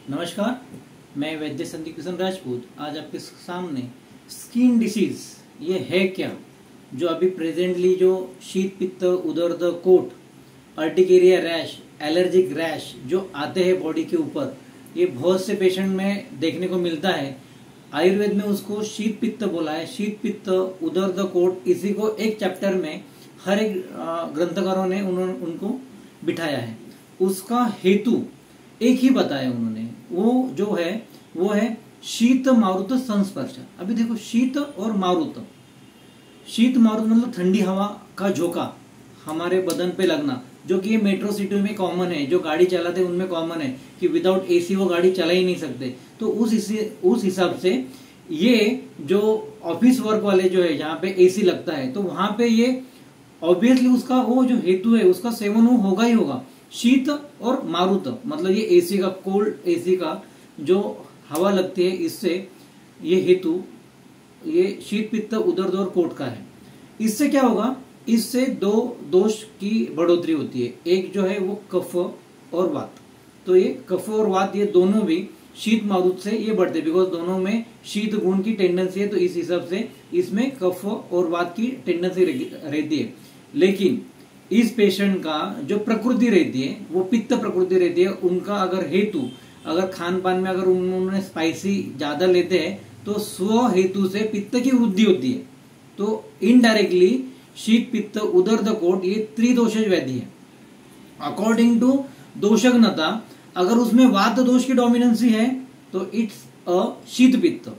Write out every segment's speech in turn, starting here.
नमस्कार, मैं वैद्य संदीप किशन राजपूत आज आपके सामने स्किन डिसीज ये है क्या, जो अभी प्रेजेंटली जो शीत पित्त उदर्द कोट अर्टिकेरिया रैश एलर्जिक रैश जो आते हैं बॉडी के ऊपर, ये बहुत से पेशेंट में देखने को मिलता है। आयुर्वेद में उसको शीत पित्त बोला है। शीत पित्त उदर्द कोट, इसी को एक चैप्टर में हर एक ग्रंथकारों ने उनको बिठाया है। उसका हेतु एक ही बताया उन्होंने, वो है शीत मारुत संस्पर्श। अभी देखो, शीत और मारुत, शीत मारुत मतलब ठंडी हवा का झोंका हमारे बदन पे लगना, जो कि ये मेट्रो सिटी में कॉमन है। जो गाड़ी चलाते हैं उनमें कॉमन है कि विदाउट एसी वो गाड़ी चला ही नहीं सकते। तो उस हिसाब से ये जो ऑफिस वर्क वाले जो है, जहाँ पे एसी लगता है, तो वहां पे ये ऑब्वियसली उसका वो जो हेतु है उसका सेवन वो होगा ही होगा। शीत और मारुत मतलब ये एसी का, कोल्ड एसी का जो हवा लगती है, इससे ये हेतु ये शीत पित्त उदर्द और कोट का है। इससे क्या होगा, इससे दो दोष की बढ़ोतरी होती है। एक जो है वो कफ और वात। तो ये कफ और वात ये दोनों भी शीत मारुत से ये बढ़ते हैं, बिकॉज दोनों में शीत गुण की टेंडेंसी है। तो इस हिसाब से इसमें कफ और वात की टेंडेंसी रहती है। लेकिन इस पेशेंट का जो प्रकृति रहती है वो पित्त प्रकृति रहती है। उनका अगर हेतु, अगर खान पान में अगर उन्होंने स्पाइसी ज्यादा लेते हैं तो स्व हेतु से पित्त की वृद्धि होती है। तो इनडायरेक्टली शीत पित्त उदर्द कोट ये त्रिदोषज व्याधि है। अकॉर्डिंग टू दोषज्ञता, अगर उसमें वात दोष की डोमिनेंसी है तो इट्स अ शीत पित्त।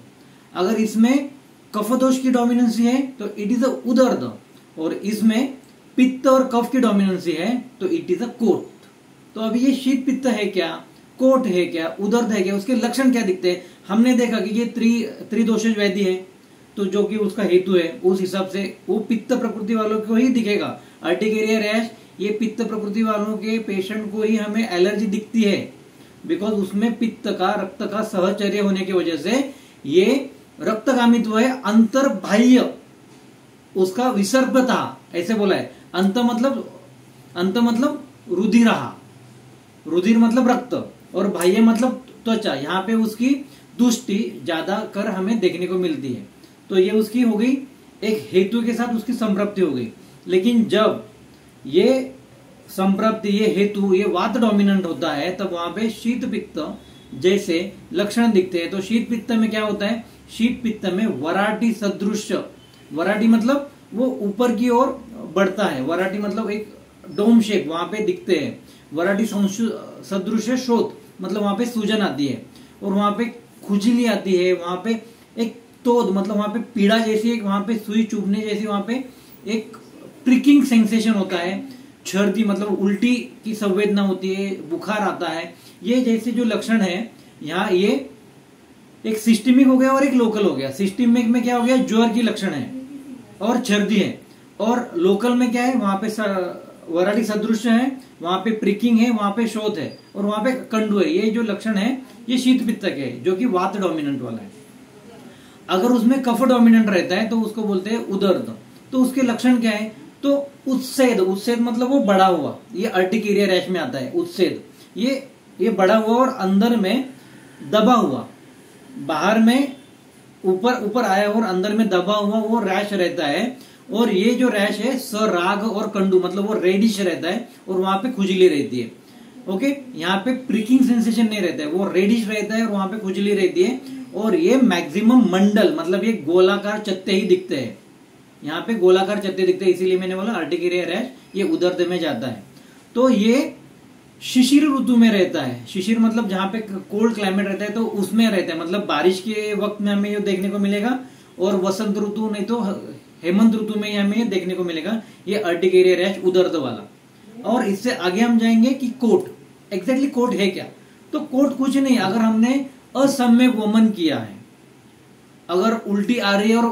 अगर इसमें कफ दोष की डोमिनेंसी है तो इट इज अ उदर्द। और इसमें पित्त और कफ की डोमिनेंसी है तो इट इज अ कोट। तो अभी ये शीत पित्त है क्या, कोट है क्या, उदर्द है क्या, उसके लक्षण क्या दिखते हैं। हमने देखा कि ये त्रिदोषज व्याधि है, तो जो कि उसका हेतु है उस हिसाब से वो पित्त प्रकृति वालों को ही दिखेगा। अर्टिकेरिया रैश ये पित्त प्रकृति वालों के पेशेंट को ही हमें एलर्जी दिखती है, बिकॉज उसमें पित्त का, रक्त का सहचर्य होने की वजह से ये रक्तगामित्व है। अंतर्बाह्य उसका विसर्पता ऐसे बोला है। अंत मतलब रुधिरहा, रुधिर मतलब रक्त, और बाह्य मतलब त्वचा। यहाँ पे उसकी तुष्टि ज्यादा कर हमें देखने को मिलती है। तो ये उसकी हो गई, एक हेतु के साथ उसकी संप्रप्ति हो गई। लेकिन जब ये संप्रप्ति, ये हेतु, ये वात डोमिनेंट होता है, तब वहां पे शीत पित्त जैसे लक्षण दिखते हैं। तो शीत पित्त में क्या होता है, शीत पित्त में वराटी सदृश, वराटी मतलब वो ऊपर की ओर बढ़ता है। वराटी मतलब एक डोम शेप वहां पे दिखते हैं। वराटी सदृश शोथ मतलब वहां पे सूजन आती है, और वहां पे खुजली आती है। वहां पे एक तोद मतलब वहां पे पीड़ा जैसी, एक वहां पे सुई चुभने जैसी, वहां पे एक प्रिकिंग सेंसेशन होता है। छर्दी मतलब उल्टी की संवेदना होती है, बुखार आता है। ये जैसे जो लक्षण है यहाँ, ये एक सिस्टमिक हो गया और एक लोकल हो गया। सिस्टमिक में क्या हो गया, ज्वर की लक्षण है और छर्दी है, और लोकल में क्या है, वहां पे वराटी सदृश है, वहां पे प्रिकिंग है, वहां पे शोथ है, और वहां पे कंडू है। ये जो लक्षण है ये शीत पित्त के है, जो कि वात डोमिनेंट वाला है। अगर उसमें कफ डोमिनेंट रहता है तो उसको बोलते हैं उदर्द। तो उसके लक्षण क्या है, तो उत्सेद, उत्सेद मतलब वो बड़ा हुआ, ये अर्टिकेरिया रैश में आता है। उत्सेद ये बड़ा हुआ और अंदर में दबा हुआ, बाहर में ऊपर आया और अंदर में दबा हुआ वो रैश रहता है। और ये जो रैश है सराग और कंडू मतलब वो रेडिश रहता है, और वहां पे खुजली रहती है। ओके, यहाँ पे प्रिकिंग सेंसेशन नहीं रहता है, वो रेडिश रहता है और वहां पे खुजली रहती है। और ये मैक्सिमम मंडल मतलब ये गोलाकार चत्ते ही दिखते हैं। यहाँ पे गोलाकार चत्ते दिखते हैं, इसीलिए मैंने बोला अर्टिकेरिया रैश ये उदर्द में जाता है। तो ये शिशिर ऋतु में रहता है। शिशिर मतलब जहाँ पे कोल्ड क्लाइमेट रहता है तो उसमें रहता है, मतलब बारिश के वक्त में हमें ये देखने को मिलेगा, और वसंत ऋतु नहीं तो हेमंत ऋतु में हमें ये देखने को मिलेगा, ये अर्टिकेरिया रैश उदर्द वाला। और इससे आगे हम जाएंगे कि कोट, एग्जैक्टली कोट है क्या। तो कोट कुछ नहीं, अगर हमने असम्यक वमन किया है, अगर उल्टी आ रही है और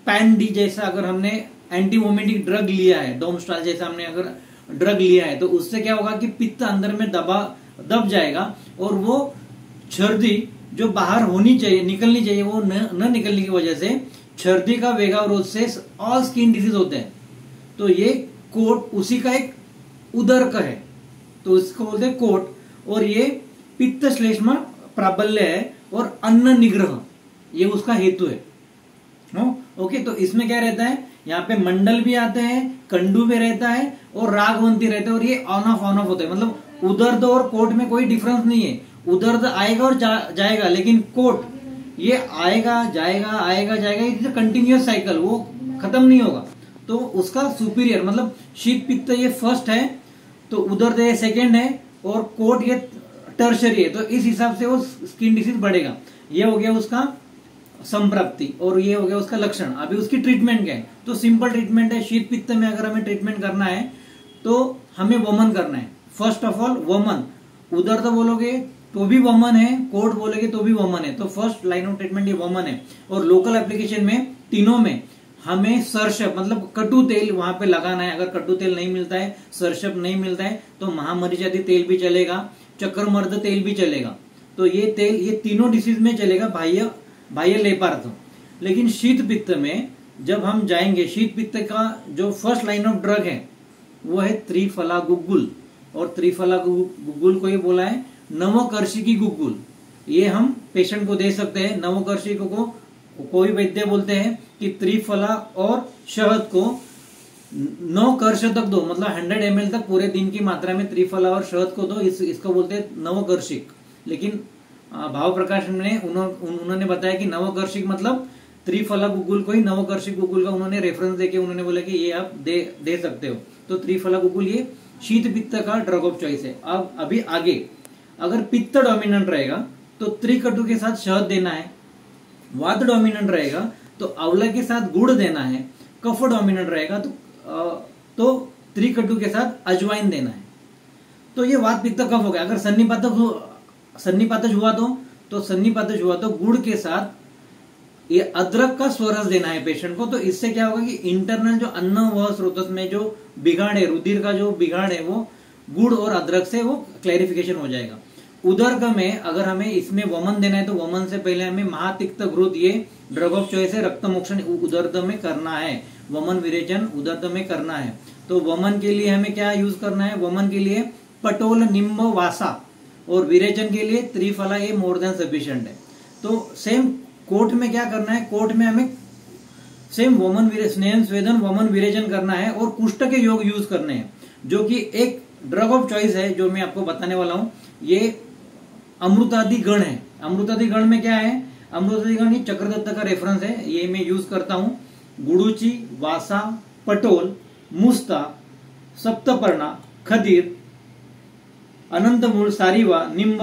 पैन डी जैसा अगर हमने एंटी वोमिटिक ड्रग लिया है, डोमस्टाल जैसा हमने अगर ड्रग लिया है, तो उससे क्या होगा कि पित्त अंदर में दब जाएगा, और वो छर्दी जो बाहर होनी चाहिए, निकलनी चाहिए, वो न निकलने की वजह से छर्दी का वेगावरोध से ऑल स्किन डिजीज होते हैं। तो ये कोट उसी का एक उदरक है, तो इसको बोलते हैं कोट। और ये पित्त श्लेष्मा प्राबल्य है और अन्न निग्रह ये उसका हेतु है। ओके, तो इसमें क्या रहता है, यहाँ पे मंडल भी आते हैं, कंडू भी रहता है और रागवंती रहता है और ये ऑन ऑफ होते हैं। मतलब उदर्द और कोट में कोई डिफरेंस नहीं है, उदर्द आएगा और जाएगा, लेकिन कोट ये आएगा जाएगा आएगा जाएगा, इट्स कंटिन्यूअस साइकिल, वो खत्म नहीं होगा। तो उसका सुपीरियर मतलब शीत पित्त ये फर्स्ट है, तो उदर्द ये सेकेंड है और कोट ये टर्शरी है। तो इस हिसाब से वो स्किन डिसीज बढ़ेगा। ये हो गया उसका संप्राप्ति और ये हो गया उसका लक्षण। अभी उसकी ट्रीटमेंट क्या है, तो सिंपल ट्रीटमेंट है। शीत पित्त में अगर हमें ट्रीटमेंट करना है तो हमें वमन करना है। फर्स्ट ऑफ ऑल वमन, उदर्द बोलोगे तो भी वमन है, कोट बोलोगे तो भी वमन है। तो फर्स्ट लाइन ऑफ ट्रीटमेंट ये वमन है। और लोकल एप्लीकेशन में तीनों में हमें सरसप मतलब कटु तेल वहां पे लगाना है। अगर कटु तेल नहीं मिलता है, सरसप नहीं मिलता है, तो महामरीचादी तेल भी चलेगा, चक्रमर्द तेल भी चलेगा। तो ये तेल ये तीनों डिसीज में चलेगा, बाह्य लेपार्थ। लेकिन शीत पित्त में जब हम जाएंगे, शीत पित्त का जो फर्स्ट लाइन ऑफ ड्रग है वो है त्रिफला गुग्गुल। और त्रिफला गुग्गुल को ये बोला है नवकर्षिकी गुग्गुल। ये हम पेशेंट को दे सकते हैं। नवकर्षिक को कोई वैद्य बोलते हैं कि त्रिफला और शहद को 9 कर्ष तक दो, मतलब 100 ml तक पूरे दिन की मात्रा में त्रिफला और शहद को दो, इसको बोलते हैं नवकर्षिक। लेकिन भाव प्रकाश ने उन्होंने बताया कि नवकर्षिक मतलब त्रिफला गुग्गुल को ही नवकर्षिक गुग्गुल का उन्होंने रेफरेंस देके उन्होंने बोला कि ये आप दे सकते हो। तो त्रिफला गुग्गुल ये शीत पित्त का ड्रग ऑफ चॉइस है। अब अभी आगे अगर पित्त डोमिनेंट रहेगा तो त्रिकटु के साथ शहद देना है, वात डोमिनेंट रहेगा तो आंवला के साथ गुड़ देना है, कफ डोमिनेंट रहेगा तो त्रिकटु के साथ अजवाइन देना है। तो ये वात पित्त कफ हो गया। अगर सन्निपातज हुआ तो सन्निपातज हुआ तो गुड़ के साथ ये अदरक का स्वरस देना है पेशेंट को। तो इससे क्या होगा कि इंटरनल जो अन्न व स्रोतस में जो बिगाड़ है, रुधिर का जो बिगाड़ है, वो गुड़ और अदरक से वो क्लैरिफिकेशन हो जाएगा। उदर्ग में अगर हमें इसमें वमन देना है तो वमन से पहले हमें महातिक्त घृत ये ड्रग ऑफ चॉइस है, रक्त मोक्षण उदर्द में करना है, वमन विरेचन उदर्द में करना है। तो वमन के लिए हमें क्या यूज करना है, वमन के लिए पटोल निम्ब वासा और विरेचन के लिए त्रिफला ये मोर देन सफिशिएंट है। तो सेम कोट में क्या करना है, कोट में हमें सेम वमन स्नेहन स्वेदन वमन विरेचन करना है और कुष्ठ के योग यूज करने हैं, जो कि एक ड्रग ऑफ चॉइस है जो मैं आपको बताने वाला हूं। ये अमृतादि गण है। अमृतादि गण में क्या है, अमृतादि गण चक्रदत्त का रेफरेंस है, ये मैं यूज करता हूं। गुड़ुची, वासा, पटोल, मुस्ता, सप्तपर्णा, खदीर, अनंतमूल, सारीवा, निम्ब,